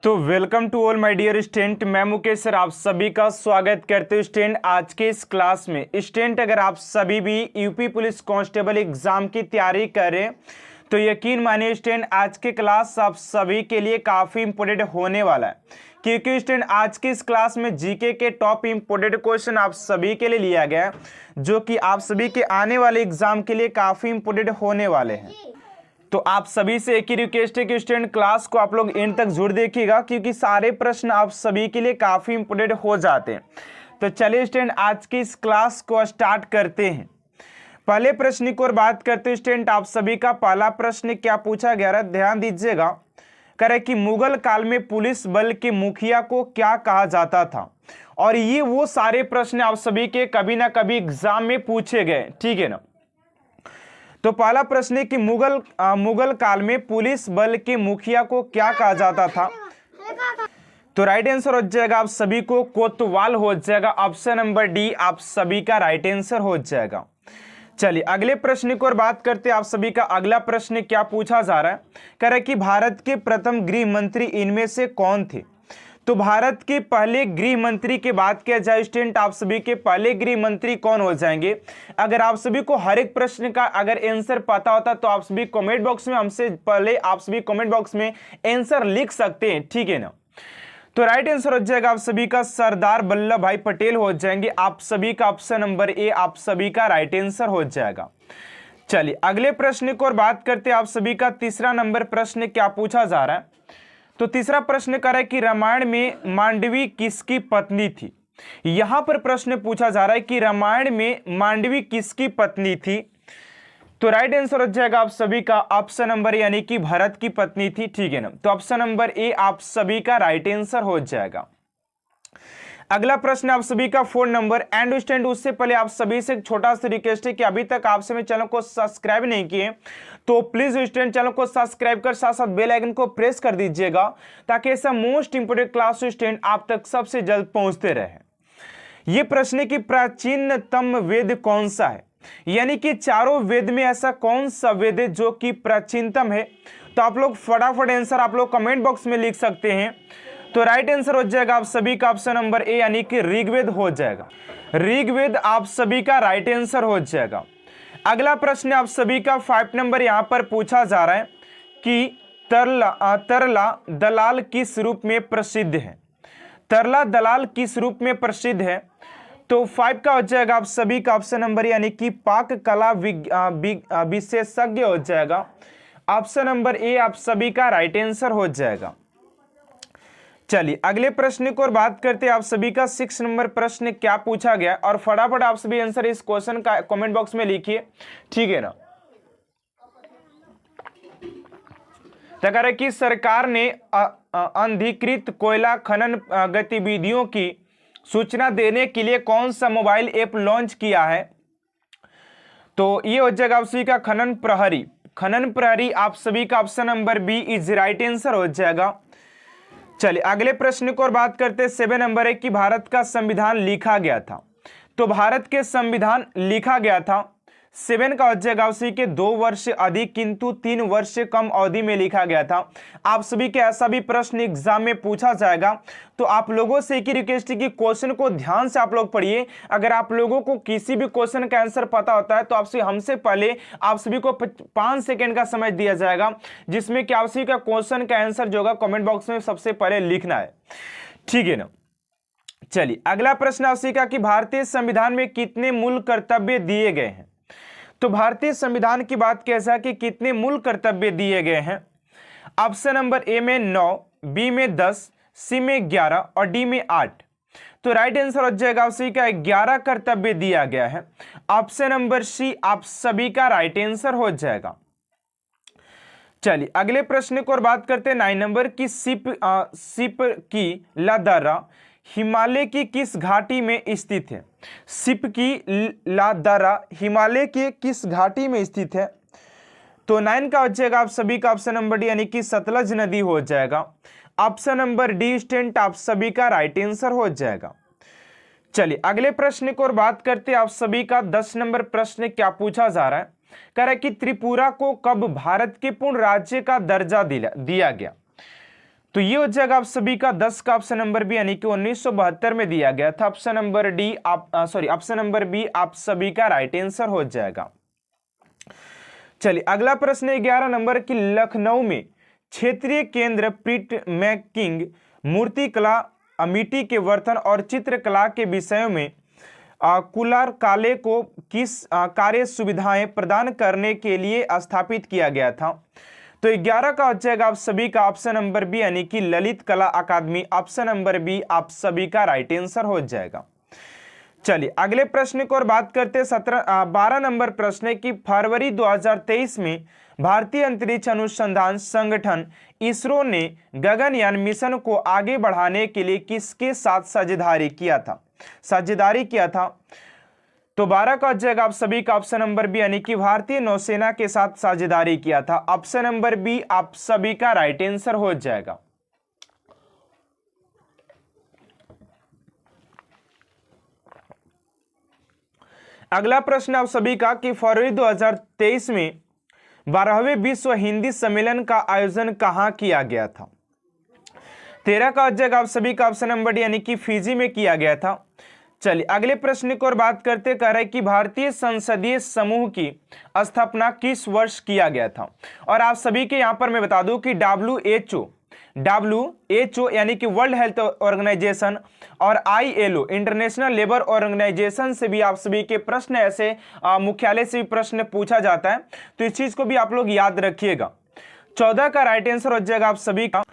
तो welcome to all my dear student. मैं Mukesh sir आप सभी का स्वागत करते हूँ स्टूडेंट आज के इस क्लास में। स्टूडेंट अगर आप सभी भी यूपी पुलिस कांस्टेबल एग्जाम की तैयारी करें तो यकीन मानिए स्टूडेंट आज के क्लास आप सभी के लिए काफ़ी इंपॉर्टेंट होने वाला है, क्योंकि स्टूडेंट आज की इस क्लास में जीके के टॉप इंपॉर्टेंट क्वेश्चन आप सभी के लिए लिया गया है, जो कि आप सभी के आने वाले एग्जाम के लिए काफ़ी इंपॉर्टेंट होने वाले हैं। तो आप सभी से एक ही रिक्वेस्ट है कि स्टूडेंट क्लास को आप लोग एंड तक जरूर देखिएगा, क्योंकि सारे प्रश्न आप सभी के लिए काफ़ी इंपॉर्टेंट हो जाते हैं। तो चलिए स्टूडेंट आज की इस क्लास को स्टार्ट करते हैं। पहले प्रश्न की ओर बात करते हैं स्टूडेंट। आप सभी का पहला प्रश्न क्या पूछा गया है, ध्यान दीजिएगा। कह रहे कि मुगल काल में पुलिस बल के मुखिया को क्या कहा जाता था। और ये वो सारे प्रश्न आप सभी के कभी ना कभी एग्जाम में पूछे गए, ठीक है ना। तो पहला प्रश्न है कि मुगल काल में पुलिस बल के मुखिया को क्या कहा जाता था। तो राइट आंसर हो जाएगा आप सभी को कोतवाल हो जाएगा। ऑप्शन नंबर डी आप सभी का राइट आंसर हो जाएगा। चलिए अगले प्रश्न की ओर बात करते हैं। आप सभी का अगला प्रश्न क्या पूछा जा रहा है, कह रहा है कि भारत के प्रथम गृह मंत्री इनमें से कौन थे। तो भारत के पहले गृह मंत्री की बात किया जाए स्टूडेंट, आप सभी के पहले गृह मंत्री कौन हो जाएंगे। अगर आप सभी को हर एक प्रश्न का अगर आंसर पता होता तो आप सभी कमेंट बॉक्स में हमसे पहले आप सभी कमेंट बॉक्स में आंसर लिख सकते हैं, ठीक है ना। तो राइट आंसर हो जाएगा आप सभी का सरदार वल्लभ भाई पटेल हो जाएंगे। आप सभी का ऑप्शन नंबर ए आप सभी का राइट आंसर हो जाएगा। चलिए अगले प्रश्न की ओर बात करते हैं। आप सभी का तीसरा नंबर प्रश्न क्या पूछा जा रहा है। तो तीसरा प्रश्न कर रहा है कि रामायण में मांडवी किसकी पत्नी थी। यहां पर प्रश्न पूछा जा रहा है कि रामायण में मांडवी किसकी पत्नी थी। तो राइट आंसर हो जाएगा आप सभी का ऑप्शन नंबर यानी कि भरत की पत्नी थी, ठीक है ना। तो ऑप्शन नंबर ए आप सभी का राइट आंसर हो जाएगा। अगला प्रश्न आप सभी का 4 नंबर एंड स्टूडेंट। उससे पहले आप सभी से एक छोटा सा रिक्वेस्ट है कि अभी तक आप सभी चैनल को सब्सक्राइब नहीं किए तो प्लीज स्टूडेंट चैनल को सब्सक्राइब कर साथ साथ बेल आइकन को प्रेस कर दीजिएगा, ताकि ऐसा मोस्ट इंपोर्टेंट क्लास स्टूडेंट आप तक सबसे जल्द पहुंचते रहे। ये प्रश्न की प्राचीनतम वेद कौन सा है, यानी कि चारों वेद में ऐसा कौन सा वेद है जो कि प्राचीनतम है। तो आप लोग फटाफट आंसर आप लोग कमेंट बॉक्स में लिख सकते हैं। तो राइट आंसर हो जाएगा आप सभी का ऑप्शन नंबर ए यानी कि ऋग्वेद हो जाएगा। ऋग्वेद आप सभी का राइट आंसर हो जाएगा। अगला प्रश्न आप सभी का 5 नंबर यहां पर पूछा जा रहा है कि तरला दलाल किस रूप में प्रसिद्ध है। तरला दलाल किस रूप में प्रसिद्ध है। तो 5 का हो जाएगा आप सभी का ऑप्शन नंबर यानी कि पाक कला विशेषज्ञ हो जाएगा। ऑप्शन नंबर ए आप सभी का राइट आंसर हो जाएगा। चलिए अगले प्रश्न की ओर बात करते हैं। आप सभी का 6 नंबर प्रश्न क्या पूछा गया और फटाफट आप सभी आंसर इस क्वेश्चन का कमेंट बॉक्स में लिखिए, ठीक है ना। तो कह रहे कि सरकार ने अनधिकृत कोयला खनन गतिविधियों की सूचना देने के लिए कौन सा मोबाइल ऐप लॉन्च किया है। तो ये हो जाएगा आप सभी का खनन प्रहरी। खनन प्रहरी आप सभी का option number B is right answer हो जाएगा। चलिए अगले प्रश्न की ओर बात करते हैं। 7 नंबर है कि भारत का संविधान लिखा गया था। तो भारत के संविधान लिखा गया था 7 का हो जाएगा उसी के 2 वर्ष से अधिक किंतु 3 वर्ष से कम अवधि में लिखा गया था। आप सभी के ऐसा भी प्रश्न एग्जाम में पूछा जाएगा, तो आप लोगों से एक ही रिक्वेस्ट है कि क्वेश्चन को ध्यान से आप लोग पढ़िए। अगर आप लोगों को किसी भी क्वेश्चन का आंसर पता होता है तो आपसे हमसे पहले आप सभी को 5 सेकेंड का समय दिया जाएगा, जिसमें कि आप सभी का क्वेश्चन का आंसर जो होगा कमेंट बॉक्स में सबसे पहले लिखना है, ठीक है ना। चलिए अगला प्रश्न आपसे का कि भारतीय संविधान में कितने मूल कर्तव्य दिए गए हैं। तो भारतीय संविधान की बात कैसा कि कितने मूल कर्तव्य दिए गए हैं। ऑप्शन नंबर ए में 9, बी में 10, सी में 11 और डी में 8। तो राइट आंसर हो जाएगा उसी का 11 कर्तव्य दिया गया है। ऑप्शन नंबर सी आप सभी का राइट आंसर हो जाएगा। चलिए अगले प्रश्न की ओर बात करते हैं। 9 नंबर की सिप की लादरा हिमालय की किस घाटी में स्थित है। सिप की लादरा हिमालय के किस घाटी में स्थित है। तो 9 का हो जाएगा आप सभी का ऑप्शन नंबर डी यानी कि सतलज नदी हो जाएगा। ऑप्शन नंबर डी स्टूडेंट आप सभी का राइट आंसर हो जाएगा। चलिए अगले प्रश्न की ओर बात करते हैं। आप सभी का 10 नंबर प्रश्न क्या पूछा जा रहा है, कह रहा है कि त्रिपुरा को कब भारत के पूर्ण राज्य का दर्जा दिया गया। तो ये हो जाएगा आप सभी का 10 का ऑप्शन नंबर बी, यानी कि 1972 में दिया गया था। Option number D option number B आप सभी का राइट आंसर हो जाएगा। चलिए अगला प्रश्न 11 नंबर की, लखनऊ में क्षेत्रीय केंद्र प्रिंट मेकिंग, मूर्ति कला, मिट्टी के बर्तन और चित्रकला के विषयों में कुलार काले को किस कार्य सुविधाएं प्रदान करने के लिए स्थापित किया गया था? तो 11 का हो जाएगा आप सभी का ऑप्शन नंबर बी, यानी कि ललित कला अकादमी। ऑप्शन नंबर बी आप सभी का राइट आंसर हो जाएगा। चलिए अगले प्रश्न को और बात करते हैं 12 नंबर प्रश्न है कि फरवरी 2023 में भारतीय अंतरिक्ष अनुसंधान संगठन इसरो ने गगनयान मिशन को आगे बढ़ाने के लिए किसके साथ साझेदारी किया था? तो 12 का हो जाएगा आप सभी का ऑप्शन नंबर बी, यानी कि भारतीय नौसेना के साथ साझेदारी किया था। ऑप्शन नंबर बी आप सभी का राइट आंसर हो जाएगा। अगला प्रश्न आप सभी का कि फरवरी 2023 में 12वें विश्व हिंदी सम्मेलन का आयोजन कहां किया गया था? 13 का हो जाएगा आप सभी का ऑप्शन नंबर डी, यानी कि फिजी में किया गया था। चलिए अगले प्रश्न की ओर बात करते कह रहे कि भारतीय संसदीय समूह की स्थापना किस वर्ष किया गया था? और आप सभी के यहां पर मैं बता दूं कि WHO यानी कि वर्ल्ड हेल्थ ऑर्गेनाइजेशन और ILO इंटरनेशनल लेबर ऑर्गेनाइजेशन से भी आप सभी के प्रश्न ऐसे मुख्यालय से भी प्रश्न पूछा जाता है, तो इस चीज को भी आप लोग याद रखिएगा। 14 का राइट आंसर हो जाएगा आप सभी का।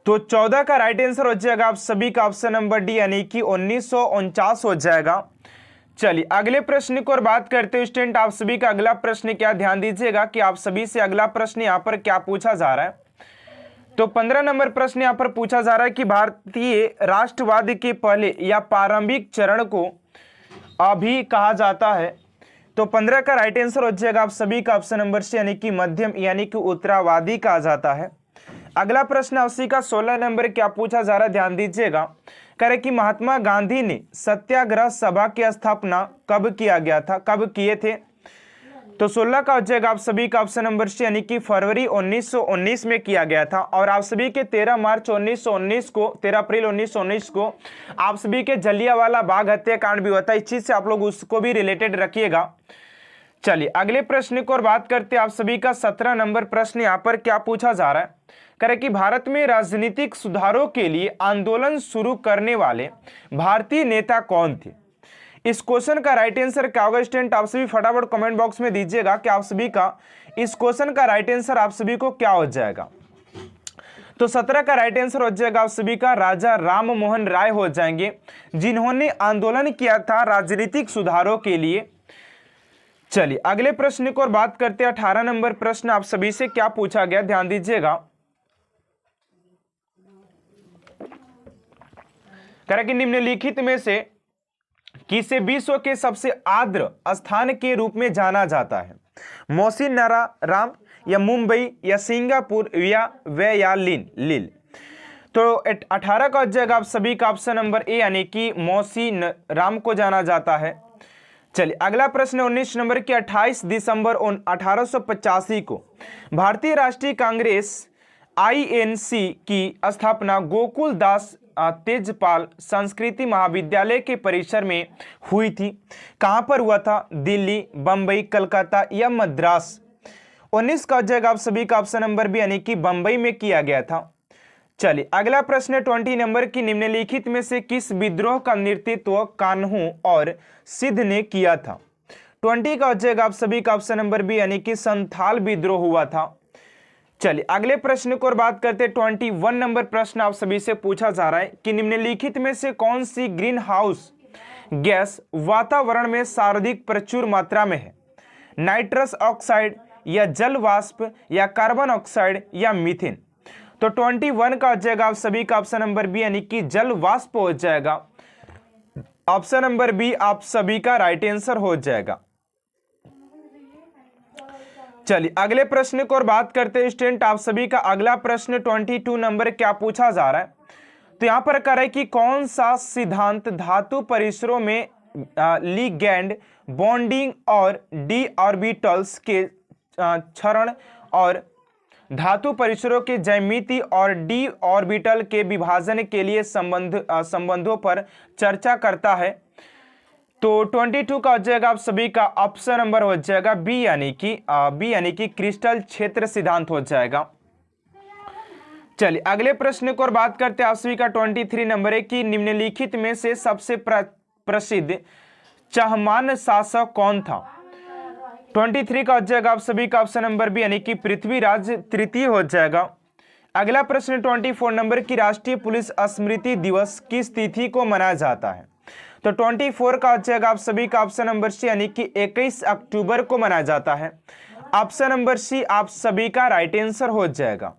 तो 14 का राइट आंसर हो जाएगा आप सभी का ऑप्शन नंबर डी, यानी कि 1949 हो जाएगा। चलिए अगले प्रश्न को और बात करते हैं स्टूडेंट, आप सभी का अगला प्रश्न क्या, ध्यान दीजिएगा कि आप सभी से अगला प्रश्न यहां पर क्या पूछा जा रहा है। तो 15 नंबर प्रश्न यहां पर पूछा जा रहा है कि भारतीय राष्ट्रवाद के पहले या प्रारंभिक चरण को अभी कहा जाता है। तो 15 का राइट आंसर हो जाएगा आप सभी का ऑप्शन नंबर सी, यानी कि मध्यम यानी कि उत्तरावादी कहा जाता है। अगला प्रश्न उसी का 16 नंबर क्या पूछा जा रहा है, ध्यान दीजिएगा। कह रहे कि महात्मा गांधी ने सत्याग्रह सभा की स्थापना कब किए थे? तो 16 का हो जाएगा आप सभी का ऑप्शन नंबर सी, यानी कि फरवरी 1919 में किया गया था। और आप सभी के 13 अप्रैल 1919 को आप सभी के जलियांवाला बाग हत्याकांड भी होता है, इस चीज से आप लोग उसको भी रिलेटेड रखिएगा। चलिए अगले प्रश्न को और बात करते हैं, आप सभी का 17 नंबर प्रश्न यहाँ पर क्या पूछा जा रहा है। कह रहे कि भारत में राजनीतिक सुधारों के लिए आंदोलन शुरू करने वाले भारतीय नेता कौन थे? इस क्वेश्चन का राइट आंसर क्या होगा स्टूडेंट, आप सभी फटाफट कमेंट बॉक्स में दीजिएगा कि आप सभी का इस क्वेश्चन का राइट आंसर आप सभी को क्या हो जाएगा। तो 17 का राइट आंसर हो जाएगा आप सभी का राजा राम मोहन राय हो जाएंगे, जिन्होंने आंदोलन किया था राजनीतिक सुधारों के लिए। चलिए अगले प्रश्न को और बात करते हैं 18 नंबर प्रश्न आप सभी से क्या पूछा गया, ध्यान दीजिएगा। कह रहा कि निम्नलिखित में से किसे विश्व के सबसे आर्द्र स्थान के रूप में जाना जाता है? मौसिनराम या मुंबई या सिंगापुर या लील। तो 18 का हो जाएगा आप सभी का ऑप्शन नंबर ए, यानी कि मौसिनराम को जाना जाता है। चलिए अगला प्रश्न 19 नंबर की, 28 दिसंबर 1885 को भारतीय राष्ट्रीय कांग्रेस INC की स्थापना गोकुल दास तेजपाल संस्कृति महाविद्यालय के परिसर में हुई थी। कहां पर हुआ था? दिल्ली, बंबई, कलकत्ता या मद्रास। 19 का हो जाएगा आप सभी का ऑप्शन नंबर बी, यानी कि बंबई में किया गया था। चलिए अगला प्रश्न 20 नंबर की, निम्नलिखित में से किस विद्रोह का नेतृत्व कान्हू और सिद्ध ने किया था? 20 का हो जाएगा आप सभी का ऑप्शन नंबर बी, यानी कि संथाल विद्रोह हुआ था। चलिए अगले प्रश्न को और बात करते हैं 21 नंबर प्रश्न आप सभी से पूछा जा रहा है कि निम्नलिखित में से कौन सी ग्रीन हाउस गैस वातावरण में सर्वाधिक प्रचुर मात्रा में है? नाइट्रस ऑक्साइड या जल वाष्प या कार्बन ऑक्साइड या मीथेन। तो 21 का हो जाएगा आप सभी का ऑप्शन नंबर बी, यानी कि जल वाष्प हो जाएगा। ऑप्शन नंबर बी आप सभी का राइट आंसर हो जाएगा। चलिए अगले प्रश्न को और बात करते हैं स्टूडेंट, आप सभी का अगला प्रश्न 22 नंबर क्या पूछा जा रहा है। तो यहां पर कह रहा है कि कौन सा सिद्धांत धातु परिसरों में लिगैंड बॉन्डिंग और डी ऑर्बिटल्स के क्षरण और धातु परिसरों के ज्यामिति और डी ऑर्बिटल के विभाजन के लिए संबंधों पर चर्चा करता है। तो 22 का हो जाएगा आप सभी का ऑप्शन नंबर हो जाएगा बी यानी कि क्रिस्टल क्षेत्र सिद्धांत हो जाएगा। चलिए अगले प्रश्न को और बात करते हैं आप सभी का 23 नंबर है कि निम्नलिखित में से सबसे प्रसिद्ध चहमान शासक कौन था। 23 का हो जाएगा आप सभी का ऑप्शन नंबर बी यानी कि पृथ्वीराज तृतीय हो जाएगा। अगला प्रश्न 24 नंबर की राष्ट्रीय पुलिस स्मृति दिवस किस तिथि को मनाया जाता है। तो 24 का हो जाएगा आप सभी का ऑप्शन नंबर सी यानी कि 21 अक्टूबर को मनाया जाता है। ऑप्शन नंबर सी आप सभी का राइट आंसर हो जाएगा।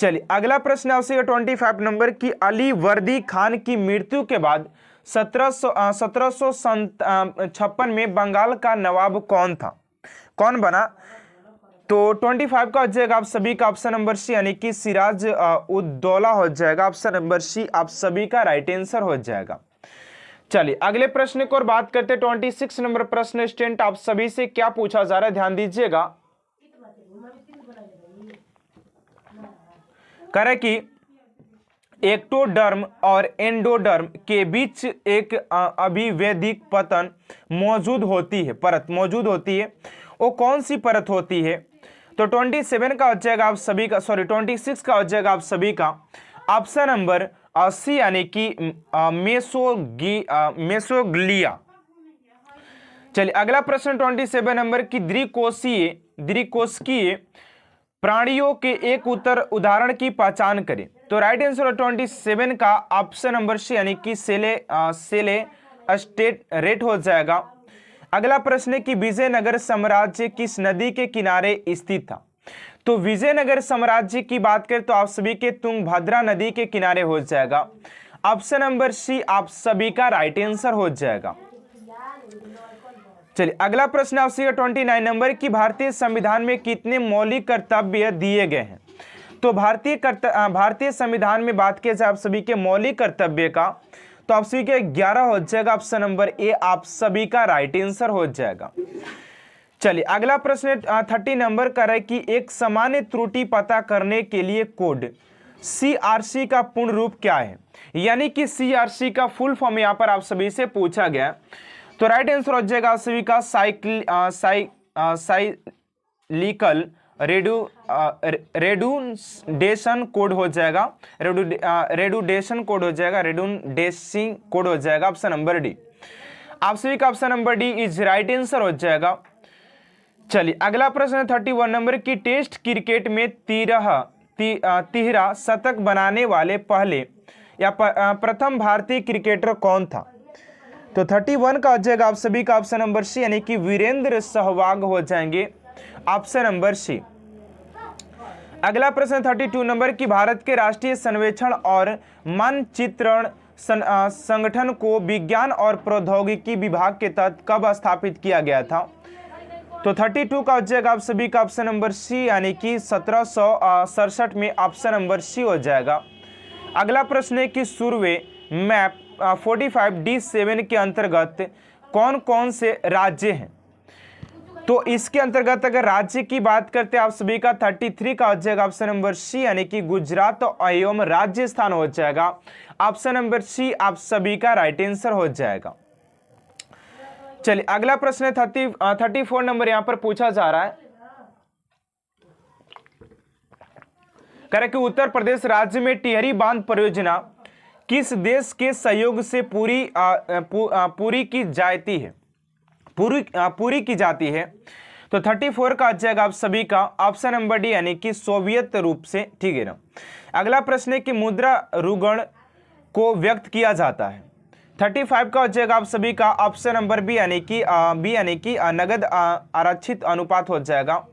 चलिए अगला प्रश्न आपसे 25 नंबर की अली वर्दी खान की मृत्यु के बाद 1756 में बंगाल का नवाब कौन बना। तो 25 का हो जाएगा आप सभी का ऑप्शन नंबर सी यानी कि सिराज उद दौला हो जाएगा। ऑप्शन नंबर सी आप सभी का राइट आंसर हो जाएगा। चलिए अगले प्रश्न को और बात करते 26 नंबर प्रश्न स्टूडेंट आप सभी से क्या पूछा जा रहा है, ध्यान दीजिएगा। करें कि एक्टोडर्म और एंडोडर्म के बीच एक अभिवैधिक परत मौजूद होती है वो कौन सी परत होती है। तो 27 का हो जाएगा आप सभी का 26 का हो जाएगा आप सभी का ऑप्शन नंबर सी यानी कि मेसोग्लिया। चलिए अगला प्रश्न 27 नंबर की द्विकोशिकीय प्राणियों के एक उदाहरण की पहचान करें। तो राइट आंसर 27 का ऑप्शन नंबर सी यानी कि सेले स्टेट रेट हो जाएगा। अगला प्रश्न है कि विजयनगर साम्राज्य किस नदी के किनारे स्थित था। तो विजयनगर साम्राज्य की बात करें तो आप सभी के तुंगभद्रा नदी के किनारे हो जाएगा। ऑप्शन नंबर सी आप सभी का राइट आंसर हो जाएगा। चलिए अगला प्रश्न आपसे 29 नंबर की भारतीय संविधान में कितने मौलिक कर्तव्य दिए गए हैं। तो भारतीय संविधान में बात की जाए आप सभी के मौलिक कर्तव्य का तो आप सभी के 11 हो जाएगा। ऑप्शन नंबर ए आप सभी का राइट आंसर हो जाएगा। चलिए अगला प्रश्न 30 नंबर का है कि एक सामान्य त्रुटि पता करने के लिए कोड CRC का पूर्ण रूप क्या है। यानी कि CRC का फुल फॉर्म यहाँ पर आप सभी से पूछा गया। तो राइट आंसर हो जाएगा आप सभी का साइक्लिकल रेडुडेशन कोड हो जाएगा। रेडुडेशन कोड हो जाएगा, रेडुडेसिंग कोड हो जाएगा। ऑप्शन नंबर डी आप सभी का option number D is right answer हो जाएगा। चलिए अगला प्रश्न 31 नंबर की टेस्ट क्रिकेट में तिहरा शतक बनाने वाले पहले या प्रथम भारतीय क्रिकेटर कौन था। तो 31 का हो जाएगा आप सभी का ऑप्शन नंबर सी यानी कि वीरेंद्र सहवाग हो जाएंगे। Option number C. अगला प्रश्न 32 नंबर की भारत के राष्ट्रीय सर्वेक्षण और मानचित्रण संगठन को विज्ञान और प्रौद्योगिकी विभाग के तहत कब स्थापित किया गया था। तो 32 का हो जाएगा आप सभी का ऑप्शन नंबर सी यानी कि 1767 में ऑप्शन नंबर सी हो जाएगा। अगला प्रश्न है कि सर्वे मैप 45D7 के अंतर्गत कौन कौन से राज्य हैं। तो इसके अंतर्गत अगर राज्य की बात करते हैं आप सभी का 33 का हो जाएगा ऑप्शन नंबर सी यानी कि गुजरात एवं राजस्थान हो जाएगा। ऑप्शन नंबर सी आप सभी का राइट आंसर हो जाएगा। चलिए अगला प्रश्न 34 नंबर यहां पर पूछा जा रहा है। कह रहे कि उत्तर प्रदेश राज्य में टिहरी बांध परियोजना किस देश के सहयोग से पूरी की जाती है। तो 34 का आ जाएगा आप सभी का ऑप्शन नंबर डी यानी कि सोवियत रूप से, ठीक है ना। अगला प्रश्न है कि मुद्रा रुगण को व्यक्त किया जाता है। 35 का हो जाएगा आप सभी का ऑप्शन नंबर बी यानी कि नगद आरक्षित अनुपात हो जाएगा।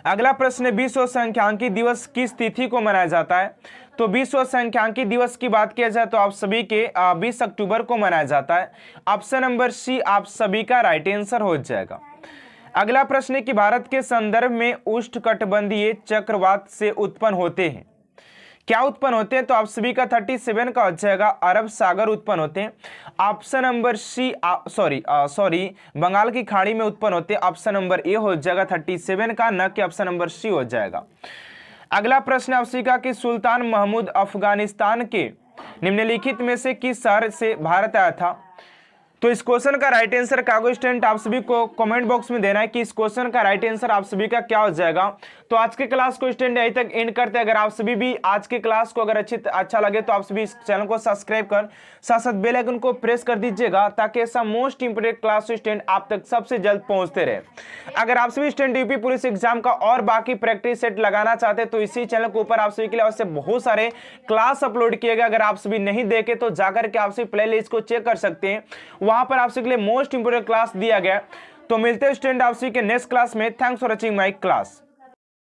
अगला प्रश्न है विश्व सांख्यिकी दिवस किस तिथि को मनाया जाता है। तो विश्व सांख्यिकी दिवस की बात किया जाए तो आप सभी के 20 अक्टूबर को मनाया जाता है। ऑप्शन नंबर सी आप सभी का राइट आंसर हो जाएगा। अगला प्रश्न है कि भारत के संदर्भ में उष्णकटिबंधीय चक्रवात से उत्पन्न होते हैं क्या उत्पन्न होते हैं? तो आप सभी का 37 का हो जाएगा अरब सागर उत्पन्न होते हैं। Option number C sorry Bengal की खाड़ी में उत्पन्न होते हैं। ऑप्शन नंबर ए हो जाएगा 37 का, न कि ऑप्शन नंबर सी हो जाएगा। अगला प्रश्न आप सभी का कि सुल्तान महमूद अफगानिस्तान के निम्नलिखित में से किस शहर से भारत आया था? तो इस क्वेश्चन का राइट आंसर कागज स्टूडेंट आप सभी को कमेंट बॉक्स में देना है कि इस क्वेश्चन का राइट आंसर आप सभी का क्या हो जाएगा। तो आज के क्लास को स्टूडेंट यहीं तक एंड करते हैं। अगर आप सभी भी आज के क्लास को अगर अच्छा लगे तो आप सभी इस चैनल को सब्सक्राइब कर साथ साथ बेल आइकन को प्रेस कर दीजिएगा, ताकि ऐसा मोस्ट इंपोर्टेंट क्लास स्टूडेंट आप तक सबसे जल्द पहुंचते रहे। अगर आप सभी स्टूडेंट यूपी पुलिस एग्जाम का और बाकी प्रैक्टिस सेट लगाना चाहते हैं तो इसी चैनल के ऊपर आप सभी के लिए अवश्य बहुत सारे क्लास अपलोड किए गए। अगर आप सभी नहीं देखे तो जाकर के आप सभी प्लेलिस्ट को चेक कर सकते हैं, वहां पर आप सभी के लिए मोस्ट इंपोर्टेंट क्लास दिया गया। तो मिलते हैं स्टूडेंट आप सभी के नेक्स्ट क्लास में। Thanks for watching my class.